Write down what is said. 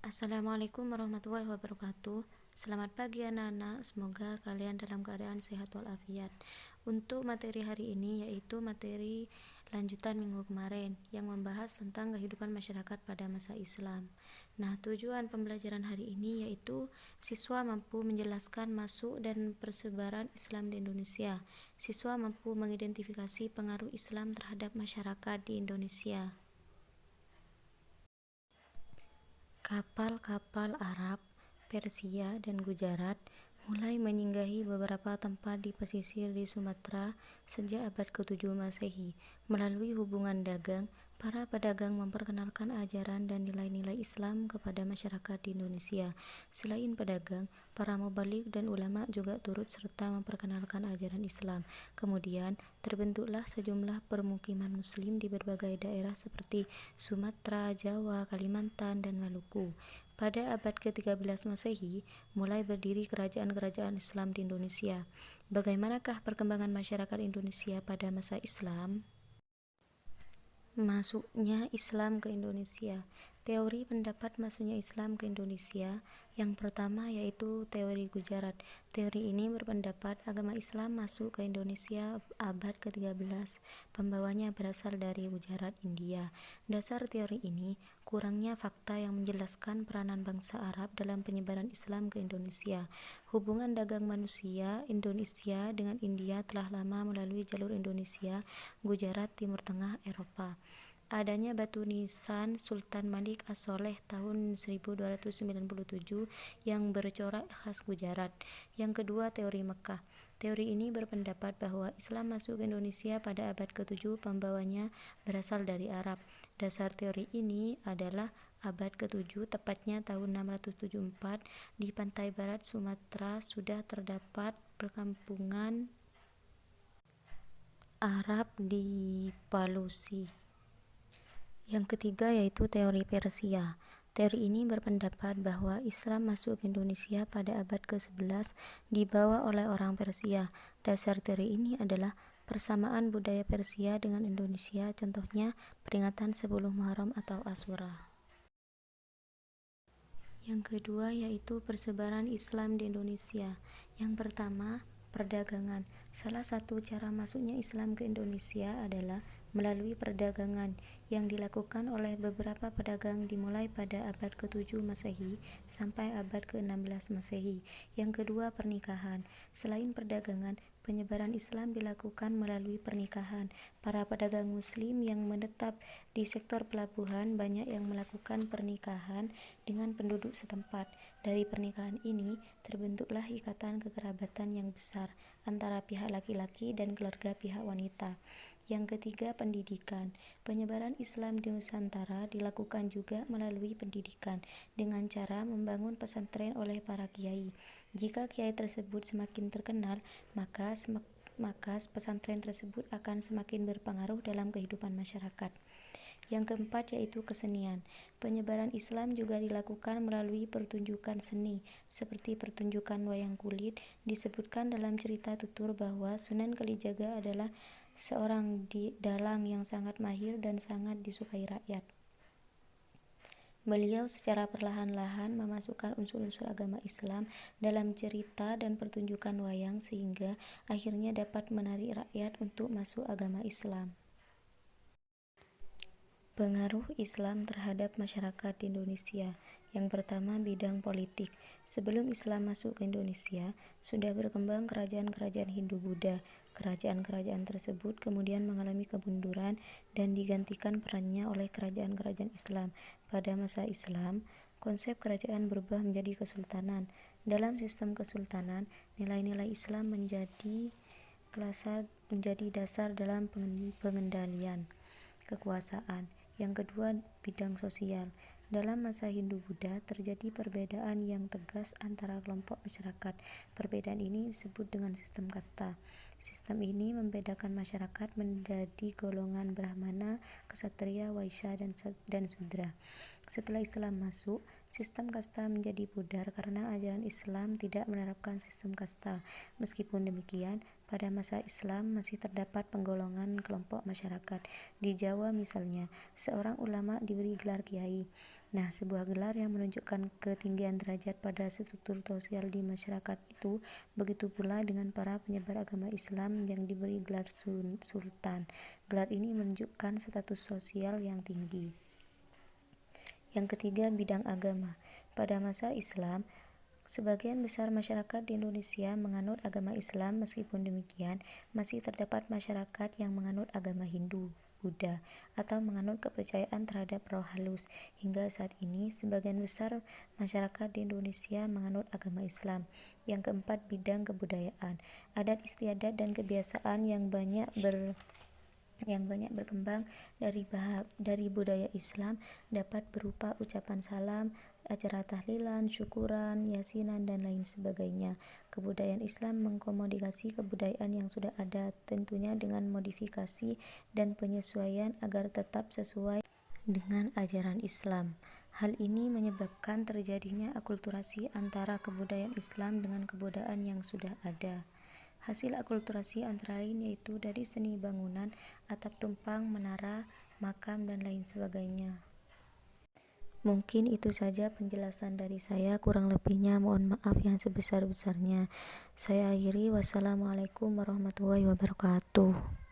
Assalamualaikum warahmatullahi wabarakatuh. Selamat pagi anak-anak, semoga kalian dalam keadaan sehat walafiat. Untuk materi hari ini yaitu materi lanjutan minggu kemarin yang membahas tentang kehidupan masyarakat pada masa Islam. Nah, tujuan pembelajaran hari ini yaitu siswa mampu menjelaskan masuk dan persebaran Islam di Indonesia. Siswa mampu mengidentifikasi pengaruh Islam terhadap masyarakat di Indonesia. Kapal-kapal Arab, Persia, dan Gujarat mulai menyinggahi beberapa tempat di pesisir di Sumatera sejak abad ke-7 Masehi. Melalui hubungan dagang, para pedagang memperkenalkan ajaran dan nilai-nilai Islam kepada masyarakat di Indonesia. Selain pedagang, para mubalik dan ulama juga turut serta memperkenalkan ajaran Islam. Kemudian, terbentuklah sejumlah permukiman Muslim di berbagai daerah seperti Sumatera, Jawa, Kalimantan, dan Maluku. Pada abad ke-13 Masehi, mulai berdiri kerajaan-kerajaan Islam di Indonesia. Bagaimanakah perkembangan masyarakat Indonesia pada masa Islam? Masuknya Islam ke Indonesia. Teori pendapat masuknya Islam ke Indonesia yang pertama yaitu teori Gujarat. Teori ini berpendapat agama Islam masuk ke Indonesia abad ke-13. Pembawanya berasal dari Gujarat, India. Dasar teori ini, kurangnya fakta yang menjelaskan peranan bangsa Arab dalam penyebaran Islam ke Indonesia. Hubungan dagang manusia Indonesia dengan India telah lama melalui jalur Indonesia, Gujarat, Timur Tengah, Eropa. Adanya batu nisan Sultan Malik As-Soleh tahun 1297 yang bercorak khas Gujarat. Yang kedua, teori Mekah. Teori ini berpendapat bahwa Islam masuk ke Indonesia pada abad ke-7, pembawanya berasal dari Arab. Dasar teori ini adalah abad ke-7, tepatnya tahun 674, di pantai barat Sumatera sudah terdapat perkampungan Arab di Palusi. Yang ketiga yaitu teori Persia. Teori ini berpendapat bahwa Islam masuk ke Indonesia pada abad ke-11 dibawa oleh orang Persia. Dasar teori ini adalah persamaan budaya Persia dengan Indonesia, contohnya peringatan 10 Muharram atau Asyura. Yang kedua yaitu persebaran Islam di Indonesia. Yang pertama, perdagangan. Salah satu cara masuknya Islam ke Indonesia adalah melalui perdagangan yang dilakukan oleh beberapa pedagang dimulai pada abad ke-7 Masehi sampai abad ke-16 Masehi. Yang kedua, pernikahan. Selain perdagangan, penyebaran Islam dilakukan melalui pernikahan. Para pedagang Muslim yang menetap di sektor pelabuhan banyak yang melakukan pernikahan dengan penduduk setempat. Dari pernikahan ini terbentuklah ikatan kekerabatan yang besar antara pihak laki-laki dan keluarga pihak wanita. Yang ketiga, pendidikan. Penyebaran Islam di Nusantara dilakukan juga melalui pendidikan dengan cara membangun pesantren oleh para kiai. Jika kiai tersebut semakin terkenal, maka pesantren tersebut akan semakin berpengaruh dalam kehidupan masyarakat. Yang keempat yaitu kesenian. Penyebaran Islam juga dilakukan melalui pertunjukan seni, seperti pertunjukan wayang kulit. Disebutkan dalam cerita tutur bahwa Sunan Kalijaga adalah seorang dalang yang sangat mahir dan sangat disukai rakyat. Beliau secara perlahan-lahan memasukkan unsur-unsur agama Islam dalam cerita dan pertunjukan wayang sehingga akhirnya dapat menarik rakyat untuk masuk agama Islam. Pengaruh Islam terhadap masyarakat di Indonesia. Yang pertama, bidang politik. Sebelum Islam masuk ke Indonesia, sudah berkembang kerajaan-kerajaan Hindu-Buddha. Kerajaan-kerajaan tersebut kemudian mengalami kemunduran dan digantikan perannya oleh kerajaan-kerajaan Islam. Pada masa Islam, konsep kerajaan berubah menjadi kesultanan. Dalam sistem kesultanan, nilai-nilai Islam menjadi dasar dalam pengendalian kekuasaan. Yang kedua, bidang sosial. Dalam masa Hindu-Buddha terjadi perbedaan yang tegas antara kelompok masyarakat. Perbedaan ini disebut dengan sistem kasta. Sistem ini membedakan masyarakat menjadi golongan Brahmana, Ksatria, Waisya, dan Sudra. Setelah Islam masuk, sistem kasta menjadi pudar karena ajaran Islam tidak menerapkan sistem kasta. Meskipun demikian, pada masa Islam masih terdapat penggolongan kelompok masyarakat. Di Jawa misalnya, seorang ulama diberi gelar kiai. Nah, sebuah gelar yang menunjukkan ketinggian derajat pada struktur sosial di masyarakat itu, begitu pula dengan para penyebar agama Islam yang diberi gelar sultan. Gelar ini menunjukkan status sosial yang tinggi. Yang ketiga, bidang agama. Pada masa Islam, sebagian besar masyarakat di Indonesia menganut agama Islam. Meskipun demikian, masih terdapat masyarakat yang menganut agama Hindu, Buddha, atau menganut kepercayaan terhadap roh halus. Hingga saat ini, sebagian besar masyarakat di Indonesia menganut agama Islam. Yang keempat, bidang kebudayaan. Adat istiadat dan kebiasaan yang banyak berkembang dari budaya Islam dapat berupa ucapan salam, acara tahlilan, syukuran, yasinan, dan lain sebagainya. Kebudayaan Islam mengkomodifikasi kebudayaan yang sudah ada, tentunya dengan modifikasi dan penyesuaian agar tetap sesuai dengan ajaran Islam. Hal ini menyebabkan terjadinya akulturasi antara kebudayaan Islam dengan kebudayaan yang sudah ada. Hasil akulturasi antara lain yaitu dari seni bangunan, atap tumpang, menara, makam, dan lain sebagainya. Mungkin itu saja penjelasan dari saya, kurang lebihnya mohon maaf yang sebesar-besarnya. Saya akhiri, wassalamualaikum warahmatullahi wabarakatuh.